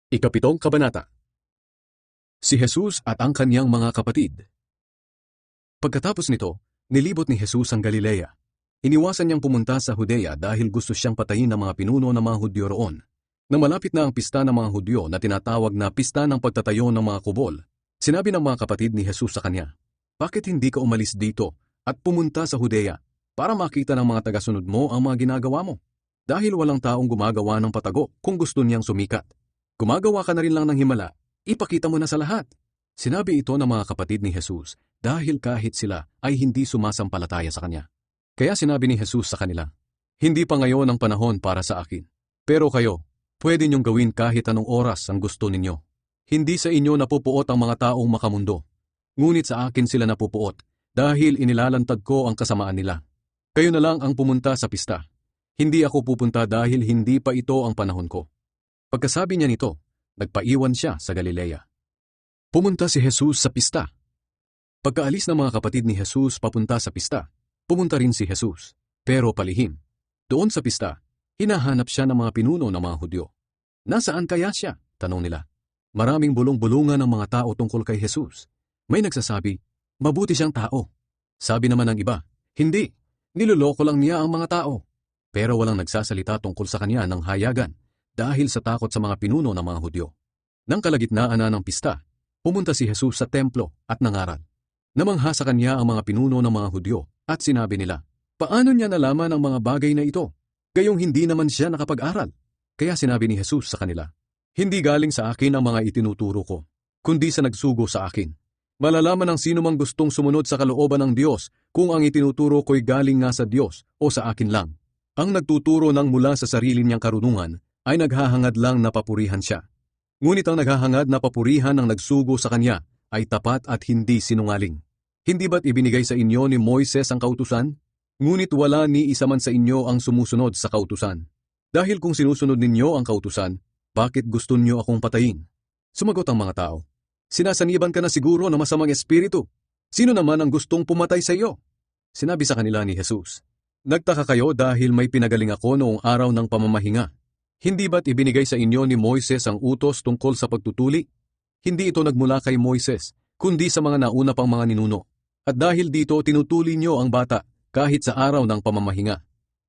Ikapitong kabanata. Si Jesus at ang kanyang mga kapatid. Pagkatapos nito, nilibot ni Jesus ang Galilea. Iniwasan niyang pumunta sa Judea dahil gusto siyang patayin ng mga pinuno ng mga Hudyo roon. Nang malapit na ang pista ng mga Hudyo na tinatawag na pista ng pagtatayo ng mga kubol, sinabi ng mga kapatid ni Jesus sa kanya, "Bakit hindi ka umalis dito at pumunta sa Judea para makita ng mga tagasunod mo ang mga ginagawa mo? Dahil walang taong gumagawa ng patago kung gusto niyang sumikat. Gumagawa ka na rin lang ng himala, ipakita mo na sa lahat." Sinabi ito ng mga kapatid ni Jesus dahil kahit sila ay hindi sumasampalataya sa kanya. Kaya sinabi ni Jesus sa kanila, "Hindi pa ngayon ang panahon para sa akin. Pero kayo, pwede niyong gawin kahit anong oras ang gusto ninyo. Hindi sa inyo napupuot ang mga taong makamundo. Ngunit sa akin sila napupuot dahil inilalantad ko ang kasamaan nila. Kayo na lang ang pumunta sa pista. Hindi ako pupunta dahil hindi pa ito ang panahon ko." Pagkasabi niya nito, nagpaiwan siya sa Galilea. Pumunta si Jesus sa pista. Pagkaalis ng mga kapatid ni Jesus papunta sa pista, pumunta rin si Jesus, pero palihim. Doon sa pista, hinahanap siya ng mga pinuno ng mga Hudyo. "Nasaan kaya siya?" tanong nila. Maraming bulong-bulungan ng mga tao tungkol kay Jesus. May nagsasabi, "Mabuti siyang tao." Sabi naman ng iba, "Hindi, niloloko lang niya ang mga tao." Pero walang nagsasalita tungkol sa kanya ng hayagan dahil sa takot sa mga pinuno ng mga Hudyo. Nang kalagitnaan na ng pista, pumunta si Jesus sa templo at nangaral. Namangha sa kanya ang mga pinuno ng mga Hudyo at sinabi nila, "Paano niya nalaman ang mga bagay na ito? Gayong hindi naman siya nakapag-aral." Kaya sinabi ni Jesus sa kanila, "Hindi galing sa akin ang mga itinuturo ko, kundi sa nagsugo sa akin. Malalaman ng sino mang gustong sumunod sa kalooban ng Diyos kung ang itinuturo ko'y galing nga sa Diyos o sa akin lang. Ang nagtuturo ng mula sa sarili niyang karunungan ay naghahangad lang na papurihan siya. Ngunit ang naghahangad na papurihan ng nagsugo sa kanya ay tapat at hindi sinungaling. Hindi ba't ibinigay sa inyo ni Moises ang kautusan? Ngunit wala ni isa man sa inyo ang sumusunod sa kautusan. Dahil kung sinusunod ninyo ang kautusan, bakit gusto niyo akong patayin?" Sumagot ang mga tao, "Sinasaniban ka na siguro ng masamang espiritu. Sino naman ang gustong pumatay sa iyo?" Sinabi sa kanila ni Jesus, "Nagtaka kayo dahil may pinagaling ako noong araw ng pamamahinga. Hindi ba't ibinigay sa inyo ni Moises ang utos tungkol sa pagtutuli? Hindi ito nagmula kay Moises, kundi sa mga nauna pang mga ninuno. At dahil dito tinutuli niyo ang bata kahit sa araw ng pamamahinga.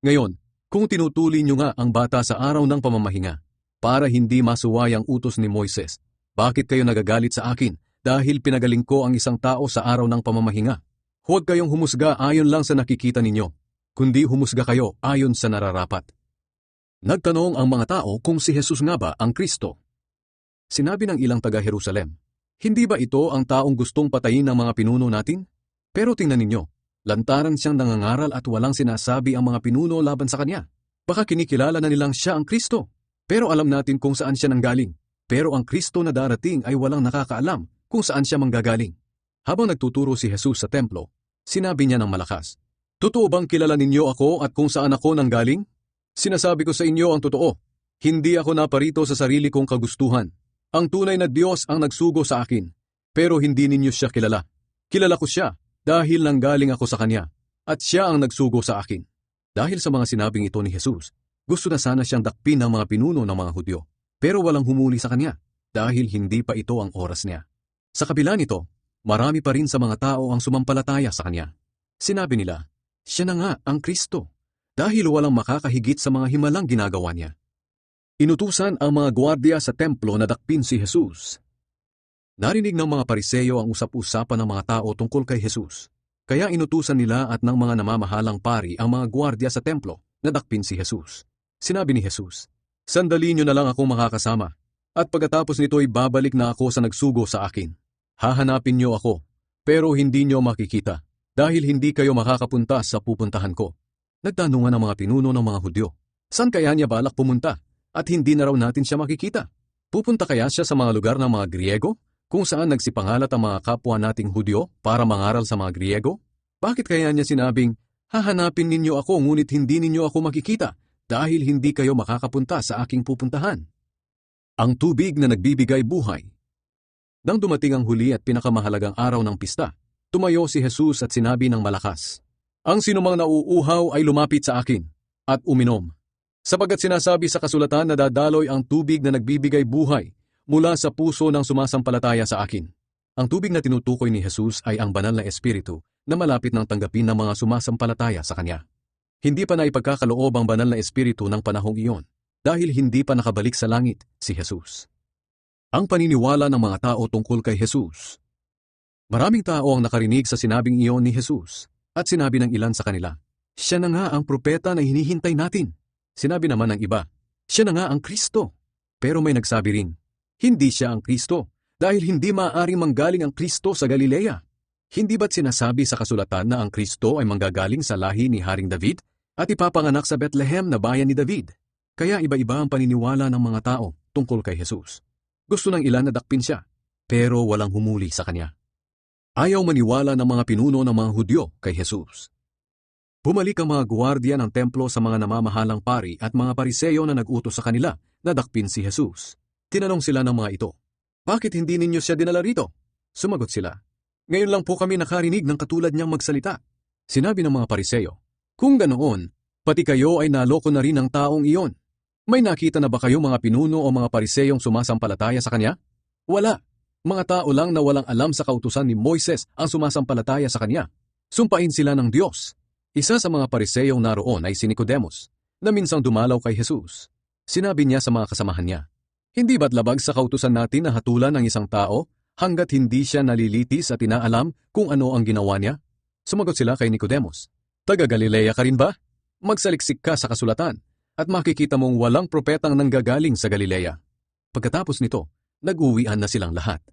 Ngayon, kung tinutuli niyo nga ang bata sa araw ng pamamahinga, para hindi masuway ang utos ni Moises, bakit kayo nagagalit sa akin dahil pinagaling ko ang isang tao sa araw ng pamamahinga? Huwag kayong humusga ayon lang sa nakikita ninyo, kundi humusga kayo ayon sa nararapat." Nagtanong ang mga tao kung si Jesus nga ba ang Kristo. Sinabi ng ilang taga-Jerusalem, "Hindi ba ito ang taong gustong patayin ng mga pinuno natin? Pero tingnan ninyo, lantaran siyang nangangaral at walang sinasabi ang mga pinuno laban sa kanya. Baka kinikilala na nilang siya ang Kristo. Pero alam natin kung saan siya nanggaling. Pero ang Kristo na darating ay walang nakakaalam kung saan siya manggagaling." Habang nagtuturo si Jesus sa templo, sinabi niya ng malakas, "Totoo bang kilala ninyo ako at kung saan ako nanggaling? Sinasabi ko sa inyo ang totoo, hindi ako naparito sa sarili kong kagustuhan. Ang tunay na Diyos ang nagsugo sa akin, pero hindi ninyo siya kilala. Kilala ko siya dahil nanggaling ako sa kanya, at siya ang nagsugo sa akin." Dahil sa mga sinabing ito ni Jesus, gusto na sana siyang dakpin ng mga pinuno ng mga Hudyo, pero walang humuli sa kanya dahil hindi pa ito ang oras niya. Sa kabila nito, marami pa rin sa mga tao ang sumampalataya sa kanya. Sinabi nila, "Siya na nga ang Kristo," dahil walang makakahigit sa mga himalang ginagawa niya. Inutusan ang mga gwardiya sa templo na dakpin si Jesus. Narinig ng mga Pariseyo ang usap-usapan ng mga tao tungkol kay Jesus. Kaya inutusan nila at ng mga namamahalang pari ang mga gwardiya sa templo na dakpin si Jesus. Sinabi ni Jesus, "Sandali niyo na lang akong makakasama, at pagkatapos nito'y babalik na ako sa nagsugo sa akin. Hahanapin niyo ako, pero hindi niyo makikita, dahil hindi kayo makakapunta sa pupuntahan ko." Nagtanungan ang mga pinuno ng mga Hudyo, "Saan kaya niya balak pumunta at hindi na raw natin siya makikita? Pupunta kaya siya sa mga lugar ng mga Griego, kung saan nagsipangalat ang mga kapwa nating Hudyo para mangaral sa mga Griego? Bakit kaya niya sinabing, 'Hahanapin ninyo ako ngunit hindi ninyo ako makikita dahil hindi kayo makakapunta sa aking pupuntahan?'" Ang tubig na nagbibigay buhay. Nang dumating ang huli at pinakamahalagang araw ng pista, tumayo si Jesus at sinabi ng malakas, "Ang sinumang nauuhaw ay lumapit sa akin at uminom. Sapagkat sinasabi sa kasulatan na dadaloy ang tubig na nagbibigay buhay mula sa puso ng sumasampalataya sa akin. Ang tubig na tinutukoy ni Jesus ay ang banal na espiritu na malapit ng tanggapin ng mga sumasampalataya sa Kanya. Hindi pa naipagkakaloob ang banal na espiritu ng panahong iyon dahil hindi pa nakabalik sa langit si Jesus. Ang paniniwala ng mga tao tungkol kay Jesus. Maraming tao ang nakarinig sa sinabing iyon ni Jesus at sinabi ng ilan sa kanila, "Siya na nga ang propeta na hinihintay natin." Sinabi naman ng iba, "Siya na nga ang Kristo." Pero may nagsabi rin, "Hindi siya ang Kristo dahil hindi maaaring manggaling ang Kristo sa Galilea." Hindi ba't sinasabi sa kasulatan na ang Kristo ay manggagaling sa lahi ni Haring David at ipapanganak sa Bethlehem na bayan ni David? Kaya iba-iba ang paniniwala ng mga tao tungkol kay Jesus. Gusto ng ilan na dakpin siya, pero walang humuli sa kanya. Ayaw maniwala ng mga pinuno ng mga Hudyo kay Jesus. Bumalik ang mga guwardiya ng templo sa mga namamahalang pari at mga pariseyo na nag-utos sa kanila na dakpin si Jesus. Tinanong sila ng mga ito, "Bakit hindi ninyo siya dinala rito?" Sumagot sila, "Ngayon lang po kami nakarinig ng katulad niyang magsalita." Sinabi ng mga pariseyo, "Kung ganoon, pati kayo ay naloko na rin ng taong iyon. May nakita na ba kayo mga pinuno o mga pariseyong sumasampalataya sa kanya? Wala. Mga tao lang na walang alam sa kautusan ni Moises ang sumasampalataya sa kanya. Sumpain sila ng Diyos." Isa sa mga pariseyong naroon ay si Nicodemos, na minsang dumalaw kay Jesus. Sinabi niya sa mga kasamahan niya, "Hindi ba't labag sa kautusan natin na hatulan ng isang tao hanggat hindi siya nalilitis at inaalam kung ano ang ginawa niya?" Sumagot sila kay Nicodemos, "Taga Galilea ka rin ba? Magsaliksik ka sa kasulatan at makikita mong walang propetang nanggagaling sa Galilea." Pagkatapos nito, nag-uwian na silang lahat.